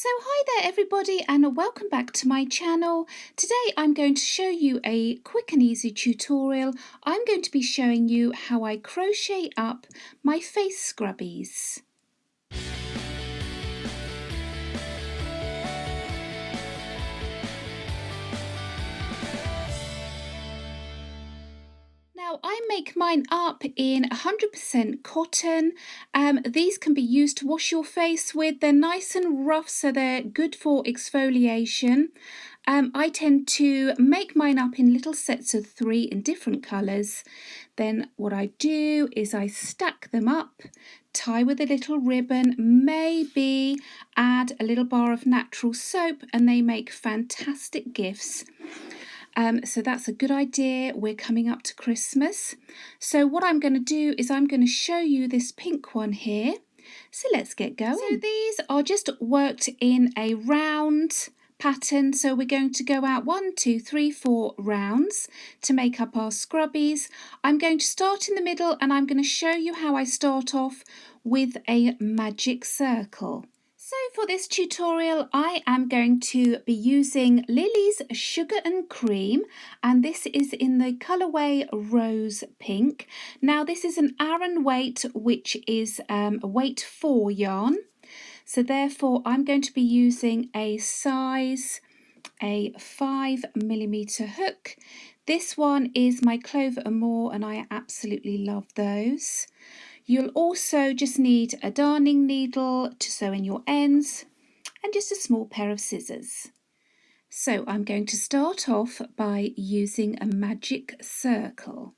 So hi there everybody and welcome back to my channel. Today I'm going to show you a quick and easy tutorial. I'm going to be showing you how I crochet up my face scrubbies. Now I make mine up in 100% cotton. These can be used to wash your face with. They're nice and rough, so they're good for exfoliation. I tend to make mine up in little sets of 3 in different colours. Then what I do is I stack them up, tie with a little ribbon, maybe add a little bar of natural soap, and they make fantastic gifts. So that's a good idea. We're coming up to Christmas. So what I'm going to do is I'm going to show you this pink one here. So let's get going. So these are just worked in a round pattern. So we're going to go out 1, 2, 3, 4 rounds to make up our scrubbies. I'm going to start in the middle and I'm going to show you how I start off with a magic circle. So for this tutorial I am going to be using Lily's Sugar and Cream, and this is in the colourway Rose Pink. Now this is an Aran weight, which is a weight 4 yarn, so therefore I'm going to be using a size 5mm hook. This one is my Clover and More and I absolutely love those. You'll also just need a darning needle to sew in your ends and just a small pair of scissors. So I'm going to start off by using a magic circle.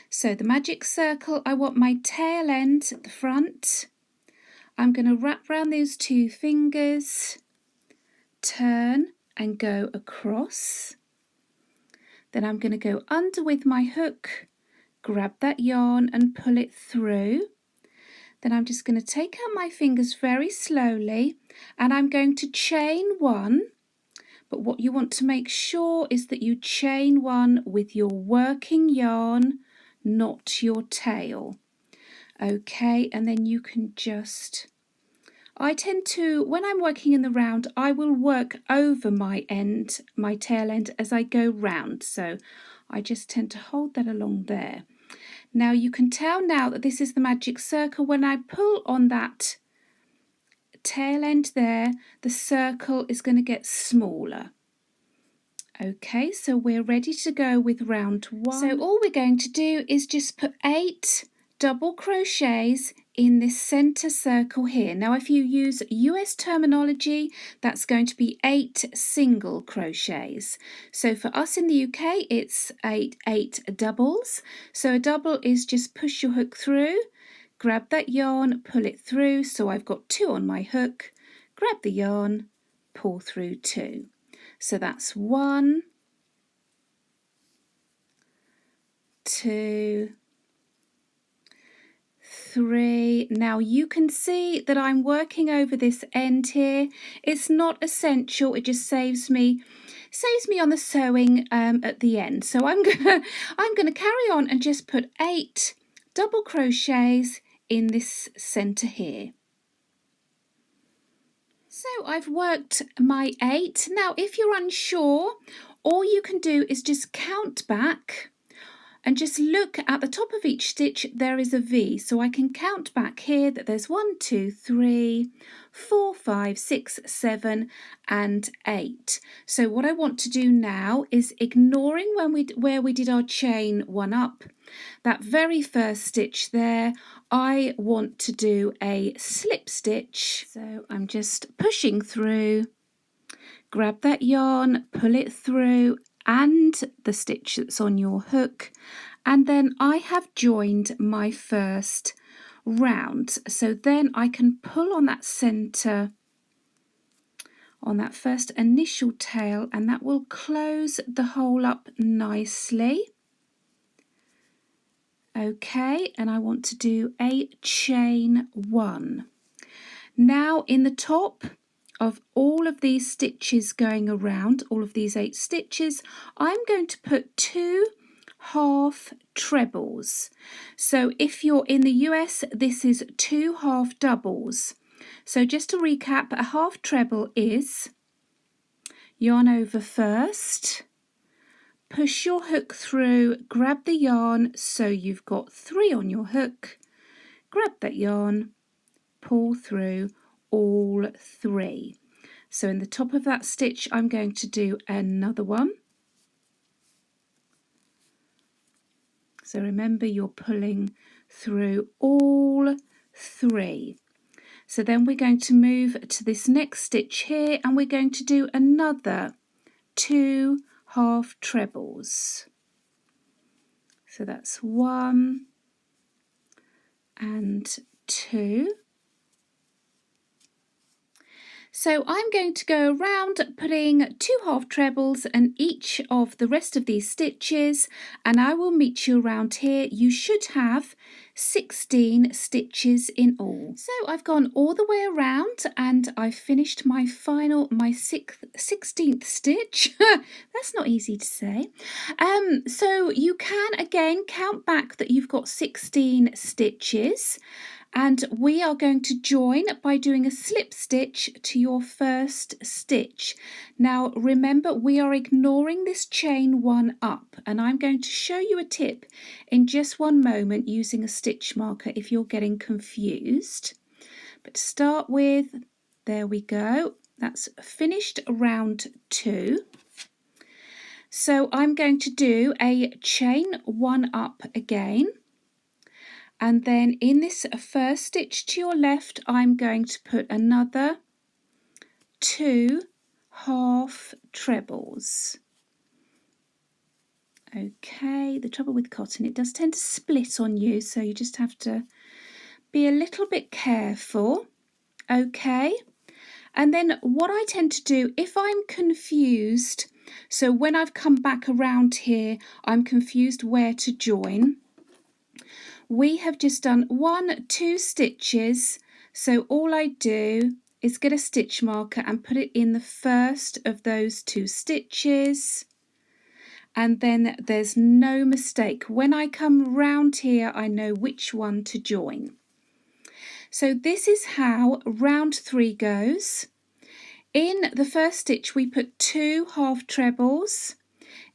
So the magic circle, I want my tail end at the front. I'm going to wrap around those 2 fingers, turn and go across. Then I'm going to go under with my hook, grab that yarn and pull it through. Then I'm just going to take out my fingers very slowly and I'm going to chain 1. But what you want to make sure is that you chain 1 with your working yarn, not your tail. Okay, and then you can just... I tend to, when I'm working in the round, I will work over my end, my tail end as I go round. So I just tend to hold that along there. Now you can tell now that this is the magic circle. When I pull on that tail end there, the circle is going to get smaller. Okay, so we're ready to go with round 1. So all we're going to do is just put 8 double crochets in this center circle here. Now if you use US terminology, that's going to be 8 single crochets. So for us in the UK it's 8 doubles. So a double is just push your hook through, grab that yarn, pull it through. So I've got 2 on my hook, grab the yarn, pull through 2. So that's 1, 2, 3. Now you can see that I'm working over this end here. It's not essential, it just saves me on the sewing at the end. So I'm gonna carry on and just put 8 double crochets in this center here. So I've worked my 8. Now if you're unsure, all you can do is just count back and just look at the top of each stitch. There is a V, so I can count back here that there's 1, 2, 3, 4, 5, 6, 7 and 8. So what I want to do now is, ignoring where we did our chain 1 up, that very first stitch there, I want to do a slip stitch. So I'm just pushing through, grab that yarn, pull it through and the stitch that's on your hook, and then I have joined my first round. So then I can pull on that center, on that first initial tail, and that will close the hole up nicely. Okay, and I want to do a chain 1. Now in the top of all of these stitches going around, all of these 8 stitches, I'm going to put 2 half trebles. So if you're in the US, this is 2 half doubles. So just to recap, a half treble is yarn over first, push your hook through, grab the yarn so you've got 3 on your hook, grab that yarn, pull through all 3. So in the top of that stitch I'm going to do another one. So remember, you're pulling through all 3. So then we're going to move to this next stitch here and we're going to do another 2 half trebles. So that's 1 and 2. So I'm going to go around putting 2 half trebles in each of the rest of these stitches, and I will meet you around here. You should have 16 stitches in all. So I've gone all the way around and I've finished my 16th stitch. That's not easy to say. So you can again count back that you've got 16 stitches. And we are going to join by doing a slip stitch to your first stitch. Now remember, we are ignoring this chain 1 up, and I'm going to show you a tip in just one moment using a stitch marker if you're getting confused. But to start with, there we go, that's finished round 2. So I'm going to do a chain 1 up again. And then in this first stitch to your left, I'm going to put another 2 half trebles. Okay, the trouble with cotton, it does tend to split on you, so you just have to be a little bit careful. Okay, and then what I tend to do, if I'm confused, so when I've come back around here, I'm confused where to join. We have just done 2 stitches, so all I do is get a stitch marker and put it in the first of those 2 stitches, and then there's no mistake. When I come round here, I know which one to join. So this is how round 3 goes. In the first stitch we put 2 half trebles.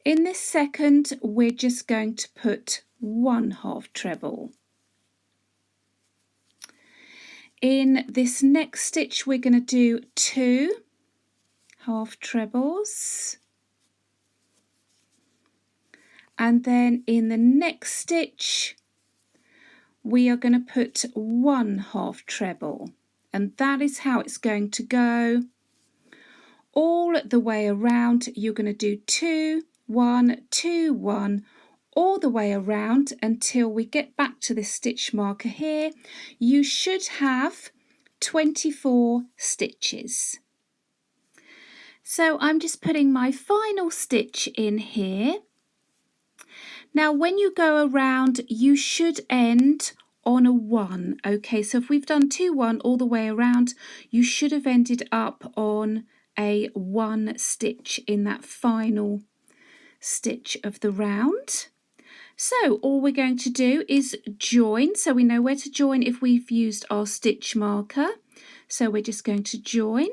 In this second we're just going to put 1 half treble. In this next stitch we're going to do 2 half trebles, and then in the next stitch we are going to put 1 half treble, and that is how it's going to go all the way around. You're going to do 2 1 2 1 all the way around until we get back to this stitch marker here. You should have 24 stitches. So I'm just putting my final stitch in here. Now when you go around, you should end on a 1. Okay, so if we've done 2 1 all the way around, you should have ended up on a 1 stitch in that final stitch of the round. So all we're going to do is join, so we know where to join if we've used our stitch marker. So we're just going to join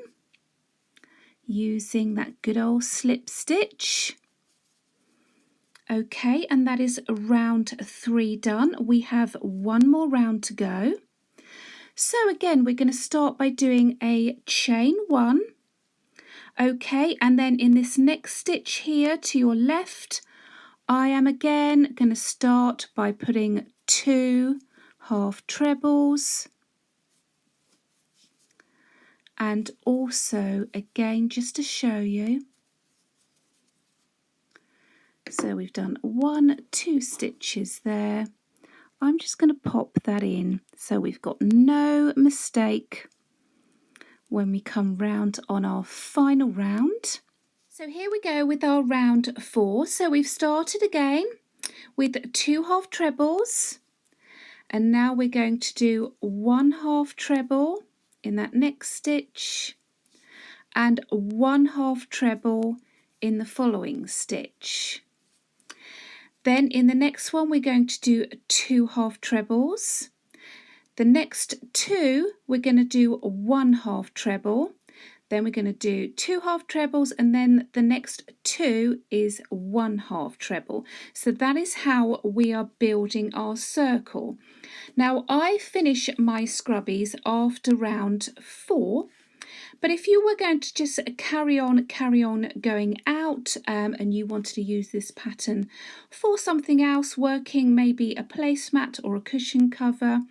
using that good old slip stitch. Okay, and that is round 3 done. We have 1 more round to go. So again, we're going to start by doing a chain 1. Okay, and then in this next stitch here to your left, I am again going to start by putting 2 half trebles, and also again just to show you, so we've done 2 stitches there. I'm just going to pop that in so we've got no mistake when we come round on our final round. So here we go with our round 4. So we've started again with 2 half trebles, and now we're going to do 1 half treble in that next stitch and 1 half treble in the following stitch. Then in the next one we're going to do 2 half trebles. The next 2 we're going to do 1 half treble, then we're going to do 2 half trebles, and then the next 2 is 1 half treble. So that is how we are building our circle. Now I finish my scrubbies after round 4, but if you were going to just carry on going out and you wanted to use this pattern for something else, working maybe a placemat or a cushion cover,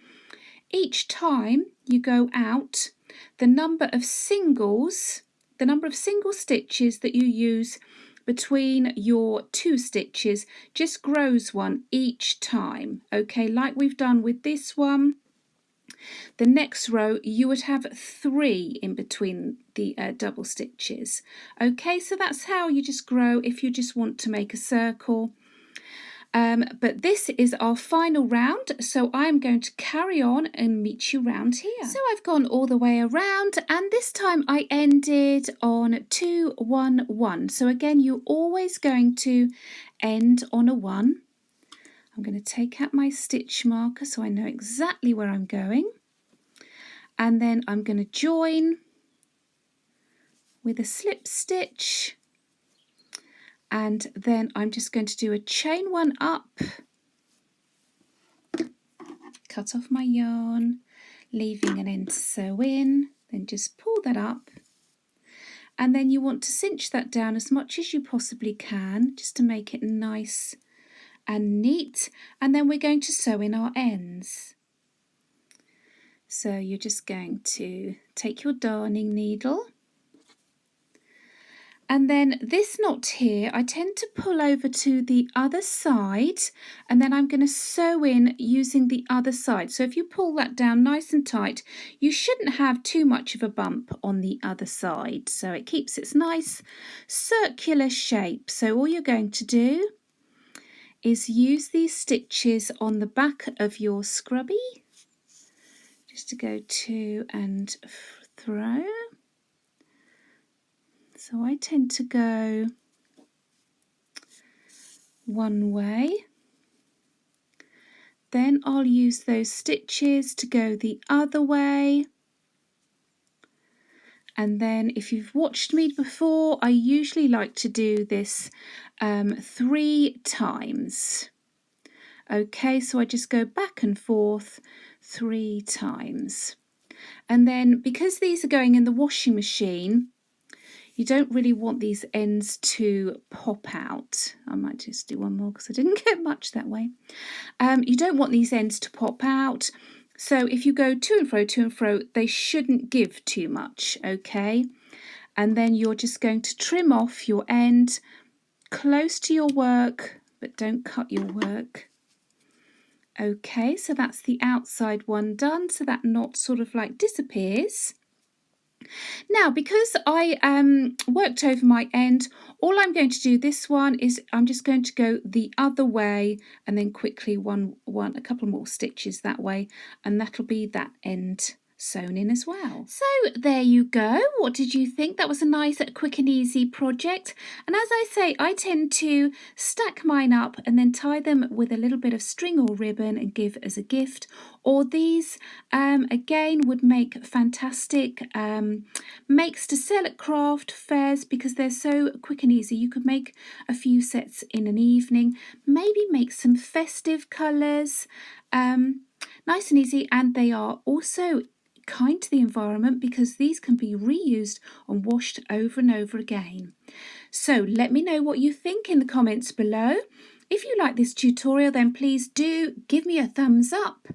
each time you go out, the number of single stitches that you use between your 2 stitches just grows 1 each time. Okay, like we've done with this one. The next row you would have 3 in between the double stitches. Okay, so that's how you just grow if you just want to make a circle. But this is our final round, so I'm going to carry on and meet you round here. So I've gone all the way around, and this time I ended on 2 1 1. So again, you're always going to end on a 1. I'm going to take out my stitch marker so I know exactly where I'm going, and then I'm going to join with a slip stitch. And then I'm just going to do a chain 1 up, cut off my yarn, leaving an end to sew in, then just pull that up, and then you want to cinch that down as much as you possibly can just to make it nice and neat, and then we're going to sew in our ends. So you're just going to take your darning needle, and then this knot here I tend to pull over to the other side, and then I'm going to sew in using the other side. So if you pull that down nice and tight, you shouldn't have too much of a bump on the other side, so it keeps its nice circular shape. So all you're going to do is use these stitches on the back of your scrubby just to go to and fro. So I tend to go one way, then I'll use those stitches to go the other way, and then if you've watched me before, I usually like to do this 3 times. Okay, so I just go back and forth 3 times, and then because these are going in the washing machine, you don't really want these ends to pop out. I might just do one more because I didn't get much that way. You don't want these ends to pop out. So if you go to and fro, they shouldn't give too much, okay? And then you're just going to trim off your end close to your work, but don't cut your work. Okay, so that's the outside one done. So that knot sort of like disappears. Now, because I worked over my end, all I'm going to do this one is I'm just going to go the other way and then quickly a couple more stitches that way, and that'll be that end sewn in as well. So there you go. What did you think? That was a nice, quick and easy project. And as I say, I tend to stack mine up and then tie them with a little bit of string or ribbon and give as a gift. Or these, again, would make fantastic makes to sell at craft fairs because they're so quick and easy. You could make a few sets in an evening, maybe make some festive colours, nice and easy, and they are also kind to the environment because these can be reused and washed over and over again. So let me know what you think in the comments below. If you like this tutorial, then please do give me a thumbs up.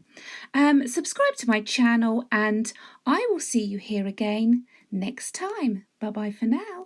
Subscribe to my channel, and I will see you here again next time. Bye bye for now.